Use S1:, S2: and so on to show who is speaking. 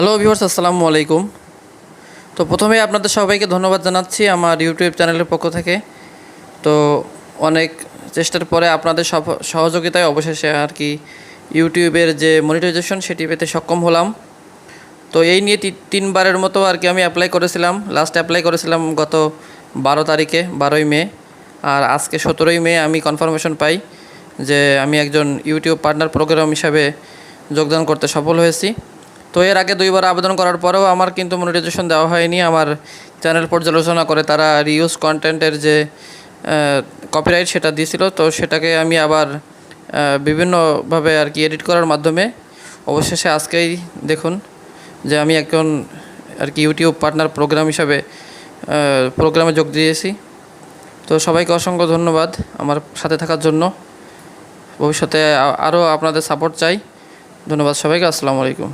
S1: Hello viewers, আসসালামু আলাইকুম। তো প্রথমেই আপনাদের সবাইকে ধন্যবাদ জানাচ্ছি আমার ইউটিউব চ্যানেলের পক্ষ থেকে। তো অনেক চেষ্টার পরে আপনাদের সহযোগিতায় অবশেষে আর কি ইউটিউবের যে মনিটাইজেশন সেটি পেতে সক্ষম হলাম। তো এই নিয়ে তিনবারের মতো আর কি আমি অ্যাপ্লাই করেছিলাম। লাস্ট অ্যাপ্লাই করেছিলাম গত 12 তারিখে, 12ই মে। আর আজকে 17ই মে আমি কনফার্মেশন পাই যে আমি একজন ইউটিউব পার্টনার প্রোগ্রাম হিসাবে যোগদান করতে সফল হয়েছি। তো এর আগে 2বার আবেদন করার পরেও আমার কিন্তু মনিটাইজেশন দেওয়া হয়নি। আমার চ্যানেল পর্যালোচনা করে তারা রিউজ কন্টেন্টের যে কপিরাইট সেটা দিয়েছিল। তো সেটাকে আমি আবার বিভিন্নভাবে আর কি এডিট করার মাধ্যমে অবশেষে আজকেই দেখুন যে আমি একজন আর কি ইউটিউব পার্টনার প্রোগ্রাম হিসাবে প্রোগ্রামে যোগ দিয়েছি। তো সবাইকে অসংখ্য ধন্যবাদ আমার সাথে থাকার জন্য। ভবিষ্যতে আরও আপনাদের সাপোর্ট চাই। ধন্যবাদ সবাইকে। আসসালামু আলাইকুম।